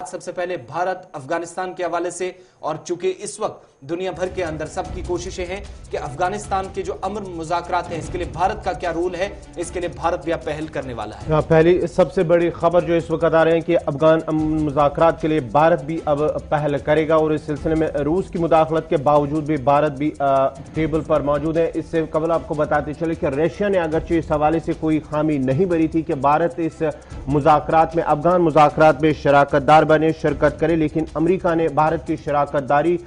सबसे पहले भारत अफगानिस्तान के हवाले से, और चूंकि इस वक्त दुनिया भर के अंदर सबकी कोशिशें हैं कि अफगानिस्तान के जो अमन मुज़ाकरात हैं इसके लिए भारत का क्या रोल है, इसके लिए भारत भी अब पहल करने वाला है। पहली सबसे बड़ी खबर जो इस वक्त आ रहे हैं कि अफगान अमन मुज़ाकरात के लिए भारत भी अब पहल करेगा, और इस सिलसिले में रूस की मुदाखलत के बावजूद भी भारत भी टेबल पर मौजूद है। इससे कबल आपको बताते चले कि रशिया ने अगरचे इस हवाले से कोई खामी नहीं बरी थी कि भारत इस मुज़ाकरात में, अफगान मुज़ाकरात में शराकतदार बने, शिरकत करे, लेकिन अमरीका ने भारत की शराकतदारी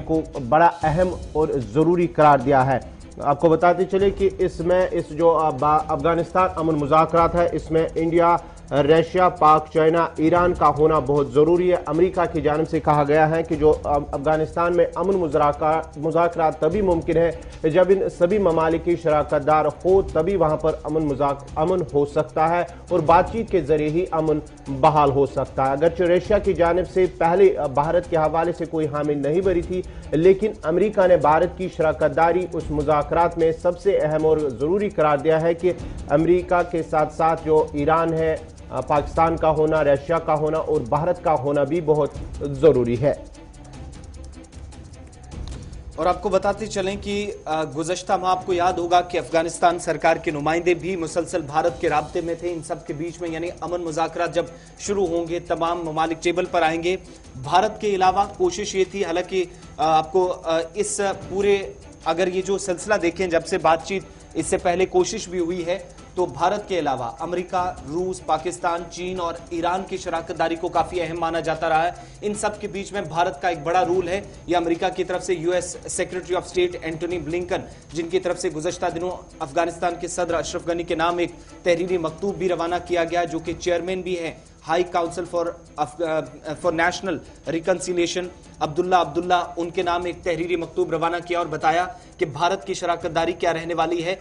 को बड़ा अहम और ज़रूरी करार दिया है। आपको बताते चले कि इसमें इस जो अफगानिस्तान अमन मुज़ाकरात है इसमें इंडिया, रशिया, पाक, चाइना, ईरान का होना बहुत ज़रूरी है। अमेरिका की जानिब से कहा गया है कि जो अफगानिस्तान में अमन मुज़ाकरात तभी मुमकिन है जब इन सभी ममालिक की शराकतदार हो, तभी वहाँ पर अमन हो सकता है और बातचीत के ज़रिए ही अमन बहाल हो सकता है। अगरचे रशिया की जानिब से पहले भारत के हवाले से कोई हामी नहीं भरी थी, लेकिन अमेरिका ने भारत की शराकतदारी उस मुज़ाकरात में सबसे अहम और ज़रूरी करार दिया है कि अमेरिका के साथ साथ जो ईरान है, पाकिस्तान का होना, रशिया का होना और भारत का होना भी बहुत जरूरी है। और आपको बताते चलें कि गुज़श्ता माह आपको याद होगा कि अफगानिस्तान सरकार के नुमाइंदे भी मुसलसल भारत के राब्ते में थे इन सब के बीच में, यानी अमन मुज़ाकरात जब शुरू होंगे तमाम ममालिक टेबल पर आएंगे। भारत के अलावा कोशिश ये थी, हालांकि आपको इस पूरे अगर ये जो सिलसिला देखें जब से बातचीत इससे पहले कोशिश भी हुई है, तो भारत के अलावा अमेरिका, रूस, पाकिस्तान, चीन और ईरान की शराकतदारी को काफी अहम माना जाता रहा है। इन सब के बीच में भारत का एक बड़ा रोल है। यह अमेरिका की तरफ से US Secretary of State Antony Blinken, जिनकी तरफ से गुज़श्ता दिनों अफगानिस्तान के सदर अशरफ गनी के नाम एक तहरीरी मकतूब भी रवाना किया गया, जो कि चेयरमैन भी हैं high council for national reconciliation Abdullah, उनके नाम एक तहरीरी मकतूब रवाना किया और बताया कि भारत की शराकतदारी क्या रहने वाली है।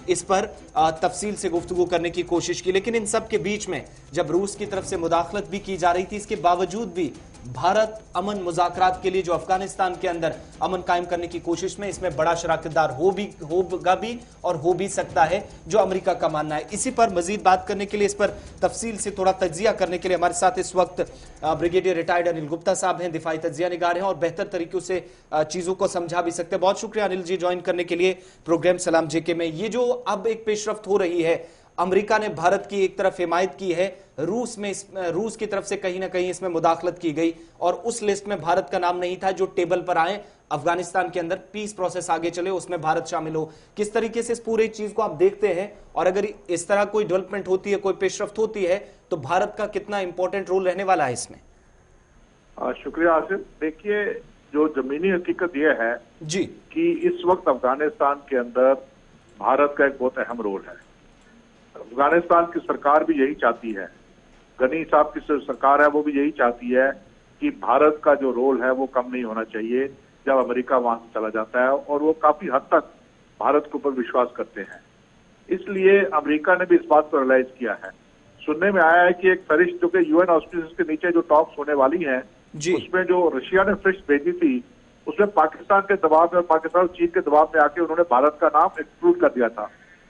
इस पर तफसील से गुफ्तगू करने की कोशिश की, लेकिन इन सब के बीच में जब रूस की तरफ से मुदाखलत भी की जा रही थी, इसके बावजूद भी भारत अमन मुज़ाकरात के लिए जो अफगानिस्तान के अंदर अमन कायम करने की कोशिश में इसमें बड़ा शराकतदार होगा भी और हो भी सकता है, जो अमेरिका का मानना है। इसी पर मजीद बात करने के लिए, इस पर तफसील से थोड़ा तज्जिया करने के लिए हमारे साथ इस वक्त ब्रिगेडियर रिटायर्ड अनिल गुप्ता साहब हैं, दिफाई तज्जिया निगार हैं और बेहतर तरीकों से चीजों को समझा भी सकते हैं। बहुत शुक्रिया अनिल जी ज्वाइन करने के लिए प्रोग्राम सलाम जेके में। ये जो अब एक पेशरफ्त हो रही है, अमेरिका ने भारत की एक तरफ हिमायत की है, रूस की तरफ से कहीं ना कहीं इसमें मुदाखलत की गई और उस लिस्ट में भारत का नाम नहीं था जो टेबल पर आए अफगानिस्तान के अंदर पीस प्रोसेस आगे चले उसमें भारत शामिल हो। किस तरीके से इस पूरी चीज को आप देखते हैं, और अगर इस तरह कोई डेवलपमेंट होती है, कोई पेशरफ्त होती है, तो भारत का कितना इंपॉर्टेंट रोल रहने वाला है इसमें? शुक्रिया आसिफ। देखिए, जो जमीनी हकीकत यह है जी कि इस वक्त अफगानिस्तान के अंदर भारत का एक बहुत अहम रोल है। अफगानिस्तान की सरकार भी यही चाहती है, गनी साहब की सरकार है वो भी यही चाहती है कि भारत का जो रोल है वो कम नहीं होना चाहिए जब अमेरिका वहां से चला जाता है, और वो काफी हद तक भारत के ऊपर विश्वास करते हैं। इसलिए अमेरिका ने भी इस बात को रियलाइज किया है। सुनने में आया है कि एक फरिश्त जो कि यूएन ऑस्पिस के नीचे जो टॉक्स होने वाली हैं, उसमें जो रशिया ने फरिश्त भेजी थी उसमें पाकिस्तान के दबाव में और पाकिस्तान और चीन के दबाव में आके उन्होंने भारत का नाम एक्सक्लूड कर दिया था,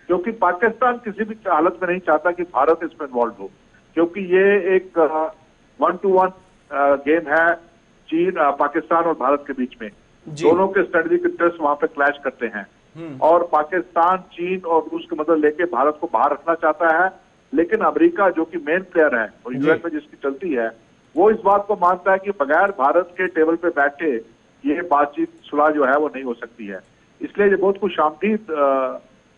क्योंकि पाकिस्तान किसी भी हालत में नहीं चाहता कि भारत इसमें इन्वॉल्व हो, क्योंकि ये एक 1-to-1 गेम है चीन, पाकिस्तान और भारत के बीच में। दोनों के स्ट्रेटेजिक इंटरेस्ट वहां पे क्लैश करते हैं और पाकिस्तान, चीन और रूस की मदद लेके भारत को बाहर रखना चाहता है, लेकिन अमेरिका जो कि मेन प्लेयर है और यूएन में जिसकी चलती है, वो इस बात को मानता है कि बगैर भारत के टेबल पे बैठे ये बातचीत सुलह जो है वो नहीं हो सकती है। इसलिए ये बहुत कुछ आमदीद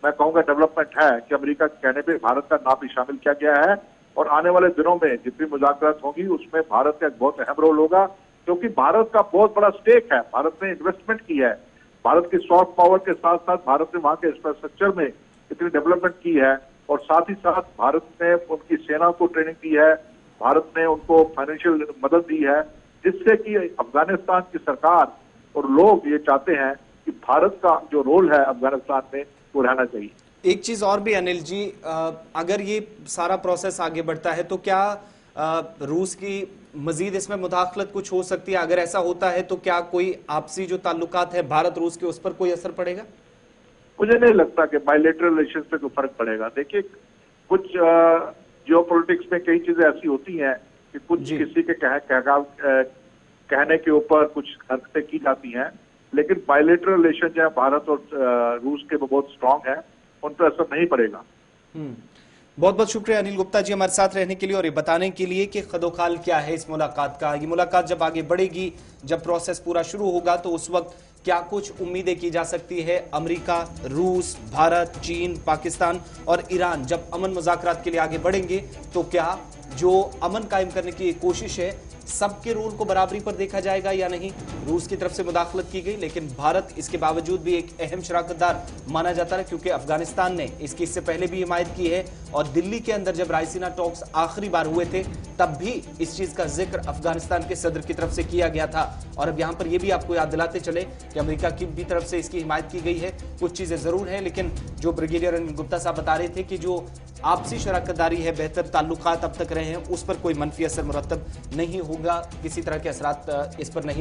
मैं कहूंगा डेवलपमेंट है कि अमेरिका के कहने पे भारत का नाम भी शामिल किया गया है, और आने वाले दिनों में जितनी मुज़ाकरात होंगी उसमें भारत का एक बहुत अहम रोल होगा, क्योंकि भारत का बहुत बड़ा स्टेक है। भारत ने इन्वेस्टमेंट की है, भारत की सॉफ्ट पावर के साथ साथ भारत ने वहां के इंफ्रास्ट्रक्चर में इतनी डेवलपमेंट की है, और साथ ही साथ भारत ने उनकी सेना को ट्रेनिंग दी है, भारत ने उनको फाइनेंशियल मदद दी है, जिससे कि अफगानिस्तान की सरकार और लोग ये चाहते हैं कि भारत का जो रोल है अफगानिस्तान में वो रहना चाहिए। एक चीज और भी अनिल जी, अगर ये सारा प्रोसेस आगे बढ़ता है तो क्या रूस की मजीद इसमें मुदाखलत कुछ हो सकती है? अगर ऐसा होता है तो क्या कोई आपसी जो ताल्लुकात है भारत रूस के उस पर कोई असर पड़ेगा? मुझे नहीं लगता कि बायलैटरल रिलेशंस पे कोई फर्क पड़ेगा। देखिए, कुछ जियोपॉलिटिक्स में कई चीजें ऐसी होती हैं कि कुछ किसी के कहने के ऊपर कुछ हरकतें की जाती हैं, लेकिन बायलेटरल रिलेशन जो है भारत और रूस के बहुत स्ट्रांग है, उन पर असर नहीं पड़ेगा। बहुत बहुत शुक्रिया अनिल गुप्ता जी हमारे साथ रहने के लिए और ये बताने के लिए कि खदोखाल क्या है इस मुलाकात का। ये मुलाकात जब आगे बढ़ेगी, जब प्रोसेस पूरा शुरू होगा, तो उस वक्त क्या कुछ उम्मीदें की जा सकती है। अमेरिका, रूस, भारत, चीन, पाकिस्तान और ईरान जब अमन मुज़ाकरात के लिए आगे बढ़ेंगे, तो क्या जो अमन कायम करने की कोशिश है सबके रोल को बराबरी पर देखा जाएगा या नहीं। रूस की तरफ से मुदाखलत की गई, लेकिन भारत इसके बावजूद भी एक अहम शराकतदार माना जाता है, क्योंकि अफगानिस्तान ने इसकी इससे पहले भी हिमायत की है और दिल्ली के अंदर जब रायसीना टॉक्स आखिरी बार हुए थे तब भी इस चीज का जिक्र अफगानिस्तान के सदर की तरफ से किया गया था। और अब यहां पर यह भी आपको याद दिलाते चले कि अमेरिका की भी तरफ से इसकी हिमायत की गई है। कुछ चीजें जरूर है, लेकिन जो ब्रिगेडियर अनिल गुप्ता साहब बता रहे थे कि जो आपसी शराकतदारी है, बेहतर ताल्लुकात अब तक रहे हैं, उस पर कोई मनफी असर मुरतब नहीं होगा, किसी तरह के असरात इस पर नहीं